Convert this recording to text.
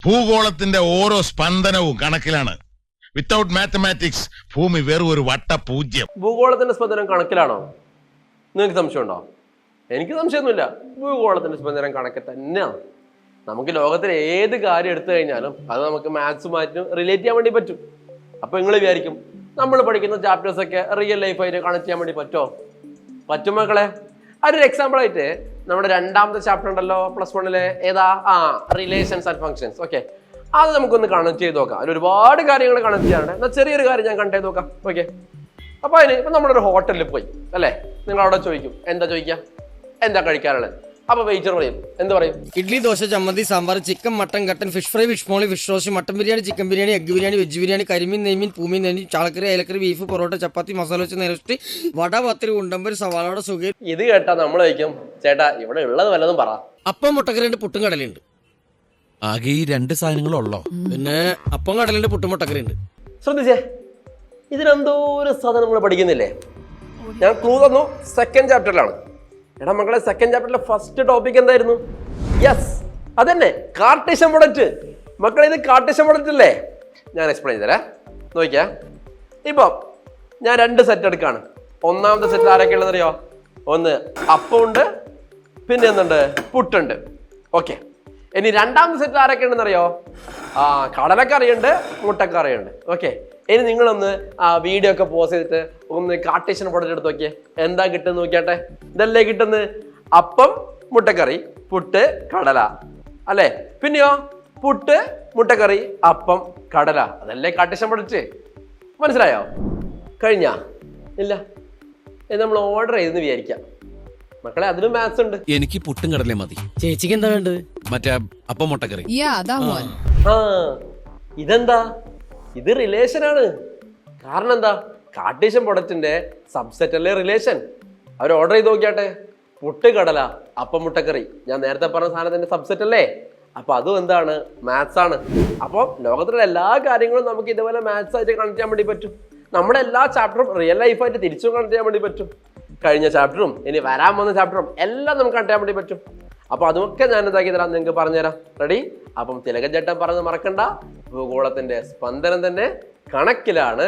ഭൂഗോളത്തിന്റെ ഓരോ സ്പന്ദനവും കണക്കിലാണ്. Without mathematics ഭൂമി വെറും ഒരു വട്ടപൂജ്യം. ഭൂഗോളത്തിന്റെ സ്പന്ദനം കണക്കിലാണോ? നിങ്ങൾക്ക് സംശയമുണ്ടോ? എനിക്ക് സംശയമൊന്നുമില്ല. ഭൂഗോളത്തിന്റെ സ്പന്ദനം കണക്ക് തന്നെയാണ്. നമുക്ക് ലോകത്തിലെ ഏത് കാര്യം എടുത്തു കഴിഞ്ഞാലും അത് നമുക്ക് മാത്സുമായിട്ട് റിലേറ്റ് ചെയ്യാൻ വേണ്ടി പറ്റും. അപ്പൊ നിങ്ങൾ വിചാരിക്കും നമ്മൾ പഠിക്കുന്ന ചാപ്റ്റേഴ്സ് ഒക്കെ റിയൽ ലൈഫായിട്ട് കണക്ട് ചെയ്യാൻ വേണ്ടി പറ്റുമോ? പറ്റും മക്കളെ. അതൊരു എക്സാമ്പിൾ ആയിട്ട് നമ്മുടെ രണ്ടാമത്തെ ചാപ്റ്റർ ഉണ്ടല്ലോ +1 ഏതാ? Relations and functions. ഓക്കെ, അത് നമുക്കൊന്ന് കണക്ട് ചെയ്ത് നോക്കാം. അതിൽ ഒരുപാട് കാര്യങ്ങൾ കണക്ട് ചെയ്യാറുണ്ട്. എന്നാൽ ചെറിയൊരു കാര്യം ഞാൻ കണക്ട് ചെയ്ത് നോക്കാം. ഓക്കെ, അപ്പൊ അതിന് ഇപ്പൊ നമ്മളൊരു ഹോട്ടലിൽ പോയി അല്ലേ, നിങ്ങൾ അവിടെ ചോദിക്കും എന്താ ചോദിക്കുക, എന്താ കഴിക്കാറുള്ളത്? അപ്പൊ വെയിറ്റർ പറയും, എന്ത് പറയും? ഇഡ്ലി, ദോശ, ചമ്മന്തി, സാമ്പാർ, ചിക്കൻ, മട്ടൻ, കട്ടൻ, fish fry, fish molee, fish roast, mutton biryani, chicken biryani, egg biryani, veg biryani, കരിമീൻ, നെയ്മീൻ, പൂമീൻ, നെയ്മീൻ, ചാളക്കറി, അയലക്കറി, ബീഫ്, പൊറോട്ട, ചപ്പാത്തി, മസാല വെച്ച് നേരസ്റ്റ്, വട, പത്തിരി, ഉണ്ടമ്പര്, സവാളയുടെ സുഖം. ഇത് കേട്ടാ നമ്മൾ ചോദിക്കും, ചേട്ടാ ഇവിടെ ഉള്ളത് വല്ലതും പറ. അപ്പം മുട്ടക്കറിയുണ്ട്, പുട്ടും കടലുണ്ട്. ആകെ ഈ 2 സാധനങ്ങളുള്ളോ? പിന്നെ അപ്പം കടലുണ്ട്, പുട്ടും മുട്ടക്കറിയുണ്ട്. ശ്രദ്ധിച്ചേ, ഇതിനെന്തോ ഒരു സാധനം നമ്മൾ പഠിക്കുന്നില്ലേ? ഞാൻ ക്ലൂ തന്നു, സെക്കൻഡ് ചാപ്റ്ററിലാണ്. എടാ മക്കളെ, സെക്കൻഡ് ചാപ്റ്ററിലെ ഫസ്റ്റ് ടോപ്പിക് എന്തായിരുന്നു? യെസ്, അതന്നെ, കാർട്ടീഷ്യൻ പ്രൊഡക്റ്റ്. മക്കളെ, ഇത് കാർട്ടീഷ്യൻ പ്രൊഡക്റ്റ് അല്ലേ? ഞാൻ എക്സ്പ്ലെയിൻ ചെയ്തരാ, നോക്കിയാ. ഇപ്പം ഞാൻ 2 സെറ്റ് എടുക്കാണ്. ഒന്നാമത്തെ സെറ്റിൽ ആരൊക്കെ ഉള്ളതെന്നറിയോ? ഒന്ന് അപ്പമുണ്ട്, പിന്നെ എന്തുണ്ട്? പുട്ടുണ്ട്. ഓക്കെ, ഇനി രണ്ടാമത്തെ സെറ്റിൽ ആരൊക്കെ ഉണ്ടെന്നറിയോ? കടലക്കറിയുണ്ട്, മുട്ടക്കറിയുണ്ട്. ഓക്കെ, ഇനി നിങ്ങളൊന്ന് വീഡിയോ ഒക്കെ പോസ് ചെയ്തിട്ട് ഒന്ന് കാർട്ടീഷ്യൻ പ്രൊഡക്റ്റ് എടുത്ത് നോക്കിയേ, എന്താ കിട്ടുന്ന നോക്കിയാട്ടെ. ഇതല്ലേ കിട്ടുന്നത്? അപ്പം, മുട്ടക്കറി, പുട്ട്, കടല അല്ലേ? പിന്നെയോ പുട്ട്, മുട്ടക്കറി, അപ്പം, കടല. അതല്ലേ കാർട്ടീഷ്യൻ പ്രൊഡക്റ്റ്. മനസ്സിലായോ? കഴിഞ്ഞാ? ഇല്ല, നമ്മൾ ഓർഡർ ചെയ്തെന്ന് വിചാരിക്കാം. മക്കളെ, അതിലും മാത്സ് ഉണ്ട്. എനിക്ക് പുട്ടും കടലേ മതി. ചേച്ചിക്ക് എന്താ വേണ്ടത്? മറ്റേ അപ്പം മുട്ടക്കറി. ഇതെന്താ? ഇത് റിലേഷൻ ആണ്. കാരണം എന്താ? കാർട്ടീഷ്യൻ പ്രൊഡക്റ്റിന്റെ സബ്സെറ്റ് അല്ലേ റിലേഷൻ. അവർ ഓർഡർ ചെയ്ത് നോക്കിയാട്ടെ, പുട്ട്, കടല, അപ്പം, മുട്ടക്കറി. ഞാൻ നേരത്തെ പറഞ്ഞ സാധനത്തിന്റെ സബ്സെറ്റ് അല്ലേ? അപ്പൊ അതും എന്താണ്? മാത്സ് ആണ്. അപ്പോൾ ലോകത്തിലെ എല്ലാ കാര്യങ്ങളും നമുക്ക് ഇതുപോലെ മാത്സ് ആയിട്ട് കണക്ട് ചെയ്യാൻ വേണ്ടി പറ്റും. നമ്മുടെ എല്ലാ ചാപ്റ്ററും റിയൽ ലൈഫായിട്ട് തിരിച്ചും കണക്ട് ചെയ്യാൻ വേണ്ടി പറ്റും. കഴിഞ്ഞ ചാപ്റ്ററും ഇനി വരാൻ പോകുന്ന ചാപ്റ്ററും എല്ലാം നമുക്ക് കണക്ട് ചെയ്യാൻ വേണ്ടി പറ്റും. അപ്പൊ അതൊക്കെ ഞാൻ എന്താക്കി തരാം, നിങ്ങൾക്ക് പറഞ്ഞുതരാം. റെഡി? അപ്പം തിലകൻ ചേട്ടൻ പറഞ്ഞത് മറക്കണ്ട, ഭൂഗോളത്തിന്റെ സ്പന്ദനം തന്നെ കണക്കിലാണ്.